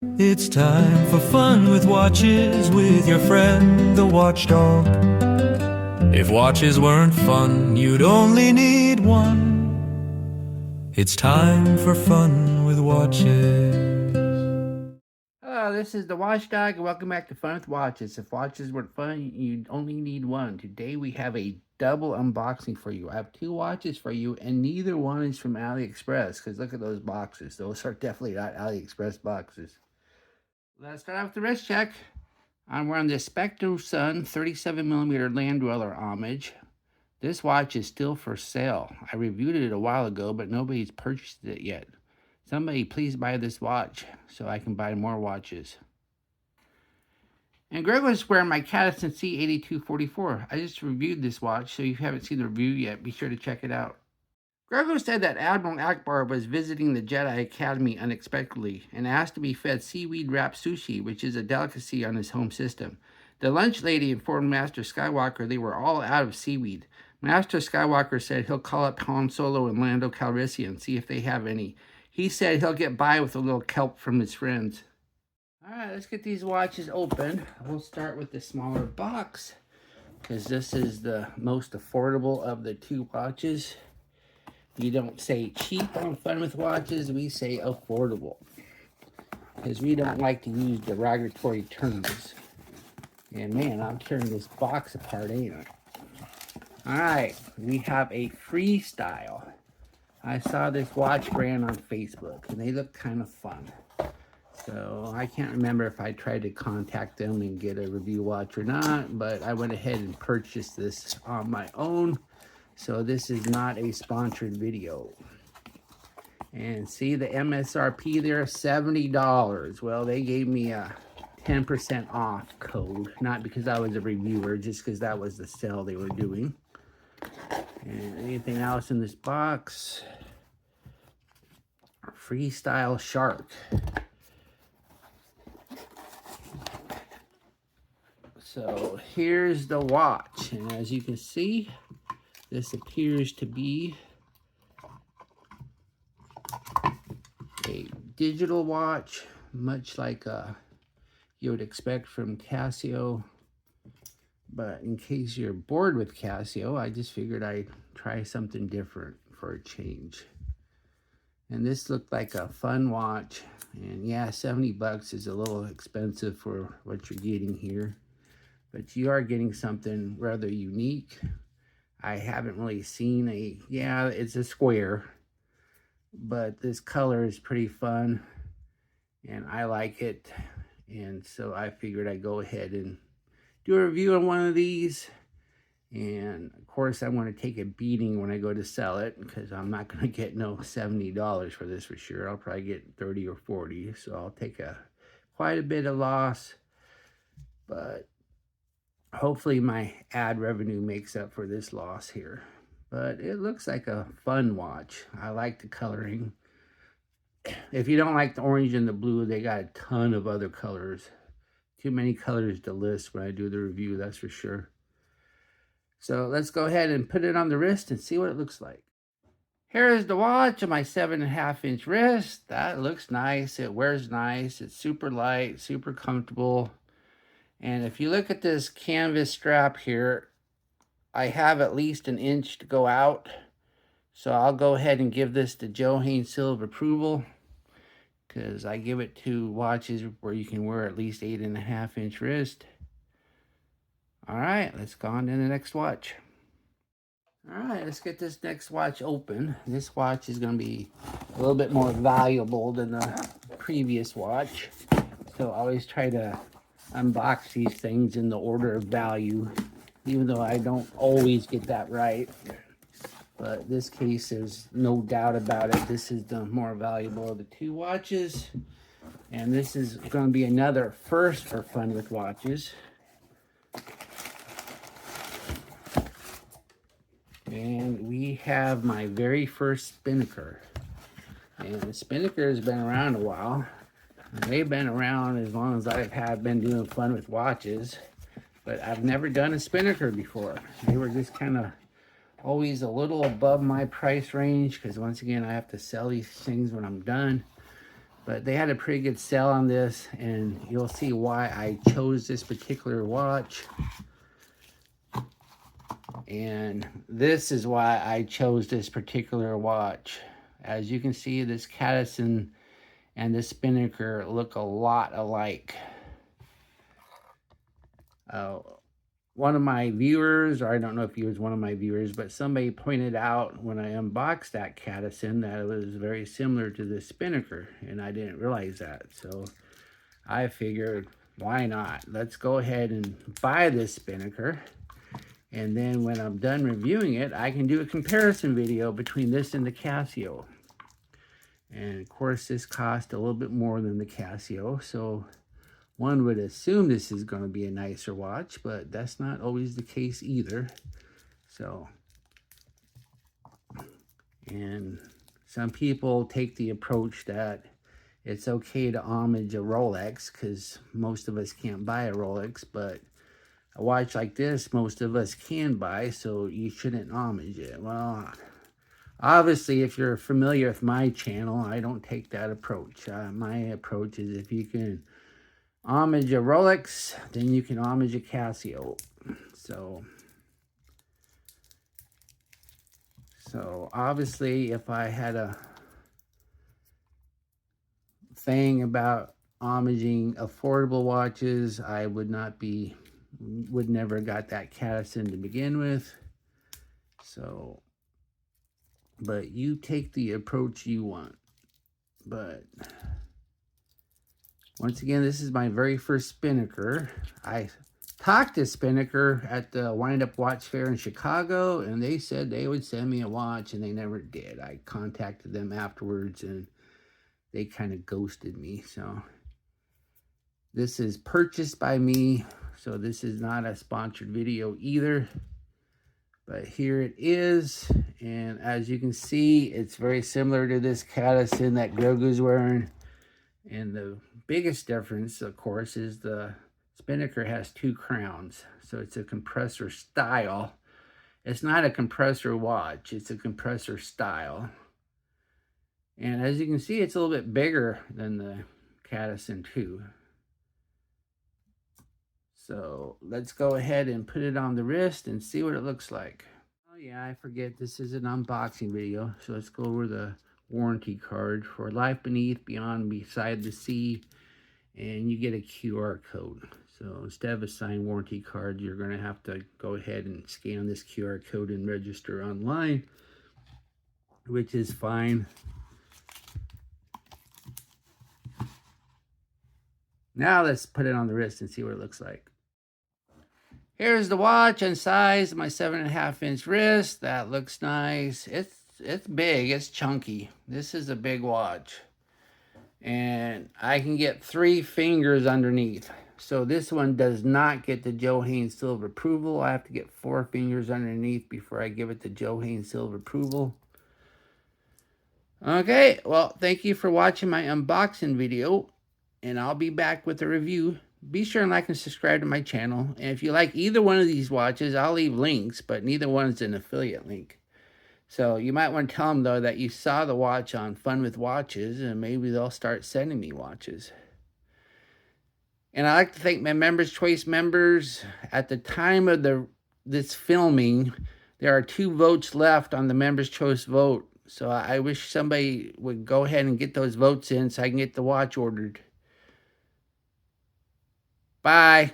It's time for fun with watches with your friend, the Watchdog. If watches weren't fun, you'd only need one. It's time for fun with watches. Hello, this is the Watchdog, and welcome back to Fun with Watches. If watches weren't fun, you'd only need one. Today we have a double unboxing for you. I have two watches for you, and neither one is from AliExpress, because look at those boxes. Those are definitely not AliExpress boxes. Let's start off with the wrist check. I'm wearing the Specht Sohne 37mm Land Dweller homage. This watch is still for sale. I reviewed it a while ago, but nobody's purchased it yet. Somebody please buy this watch so I can buy more watches. And Greg was wearing my Cadison C8244. I just reviewed this watch, so if you haven't seen the review yet, be sure to check it out. Grego said that Admiral Akbar was visiting the Jedi Academy unexpectedly and asked to be fed seaweed-wrapped sushi, which is a delicacy on his home system. The lunch lady informed Master Skywalker they were all out of seaweed. Master Skywalker said he'll call up Han Solo and Lando Calrissian and see if they have any. He said he'll get by with a little kelp from his friends. Alright, let's get these watches open. We'll start with the smaller box, because this is the most affordable of the two watches. We don't say cheap on Fun with Watches, we say affordable, because we don't like to use derogatory terms. And man, I'm tearing this box apart, ain't I? Alright, we have a Freestyle. I saw this watch brand on Facebook, and they look kind of fun. So I can't remember if I tried to contact them and get a review watch or not, but I went ahead and purchased this on my own. So this is not a sponsored video. And see the MSRP there, $70. Well, they gave me a 10% off code, not because I was a reviewer, just because that was the sale they were doing. And anything else in this box? Freestyle Shark. So here's the watch, and as you can see, this appears to be a digital watch, much like you would expect from Casio. But in case you're bored with Casio, I just figured I'd try something different for a change. And this looked like a fun watch, and yeah, 70 bucks is a little expensive for what you're getting here. But you are getting something rather unique. I haven't really seen yeah, it's a square, but this color is pretty fun, and I like it. And so I figured I'd go ahead and do a review on one of these. And of course, I want to take a beating when I go to sell it, because I'm not going to get no $70 for this for sure. I'll probably get 30 or 40, so I'll take quite a bit of loss. But hopefully my ad revenue makes up for this loss here. But it looks like a fun watch. I like the coloring. If you don't like the orange and the blue, they got a ton of other colors. Too many colors to list when I do the review, that's for sure. So let's go ahead and put it on the wrist and see what it looks like. Here is the watch on my 7.5-inch wrist. That looks nice. It wears nice. It's super light, super comfortable. And if you look at this canvas strap here, I have at least an inch to go out. So I'll go ahead and give this the Joe Haynes seal of approval, because I give it to watches where you can wear at least 8.5-inch wrist. All right, let's go on to the next watch. All right, let's get this next watch open. This watch is going to be a little bit more valuable than the previous watch. So I always try to unbox these things in the order of value, even though I don't always get that right. But this case, there's no doubt about it. This is the more valuable of the two watches. And this is going to be another first for Fun with Watches. And we have my very first Spinnaker. And the Spinnaker has been around a while. They've been around as long as I've been doing Fun with Watches. But I've never done a Spinnaker before. They were just kind of always a little above my price range, because once again, I have to sell these things when I'm done. But they had a pretty good sale on this, and you'll see why I chose this particular watch. And this is why I chose this particular watch. As you can see, this Cadison and this Spinnaker look a lot alike. One of my viewers, or I don't know if he was one of my viewers, but somebody pointed out when I unboxed that Cadison that it was very similar to the Spinnaker, and I didn't realize that. So I figured, why not? Let's go ahead and buy this Spinnaker, and then when I'm done reviewing it, I can do a comparison video between this and the Casio. And of course, this cost a little bit more than the Casio, so one would assume this is going to be a nicer watch, but that's not always the case either. So, and some people take the approach that it's okay to homage a Rolex because most of us can't buy a Rolex, but a watch like this, most of us can buy, so you shouldn't homage it. Well, obviously, if you're familiar with my channel, I don't take that approach. My approach is if you can homage a Rolex, then you can homage a Casio. So obviously, if I had a thing about homaging affordable watches, I would never got that Cadison to begin with. So, but you take the approach you want. But once again, this is my very first Spinnaker. I talked to Spinnaker at the Wind Up Watch Fair in Chicago, and they said they would send me a watch, and they never did. I contacted them afterwards, and they kind of ghosted me. So this is purchased by me, so this is not a sponsored video either. But here it is, and as you can see, it's very similar to this Cadison that Grogu's wearing. And the biggest difference, of course, is the Spinnaker has two crowns. So it's a compressor style. It's not a compressor watch. It's a compressor style. And as you can see, it's a little bit bigger than the Cadison too. So let's go ahead and put it on the wrist and see what it looks like. Oh yeah, I forget this is an unboxing video. So let's go over the warranty card for Life Beneath, Beyond, Beside the Sea, and you get a QR code. So instead of a signed warranty card, you're going to have to go ahead and scan this QR code and register online, which is fine. Now let's put it on the wrist and see what it looks like. Here's the watch and size of my 7.5-inch wrist. That looks nice. It's big, it's chunky. This is a big watch. And I can get 3 fingers underneath. So this one does not get the Joe Haynes seal of approval. I have to get 4 fingers underneath before I give it the Joe Haynes seal of approval. Okay, well, thank you for watching my unboxing video. And I'll be back with a review. Be sure and like and subscribe to my channel. And if you like either one of these watches, I'll leave links, but neither one's an affiliate link. So you might want to tell them, though, that you saw the watch on Fun with Watches, and maybe they'll start sending me watches. And I'd like to thank my Members' Choice members. At the time of this filming, there are 2 votes left on the Members' Choice vote. So I wish somebody would go ahead and get those votes in so I can get the watch ordered. Bye.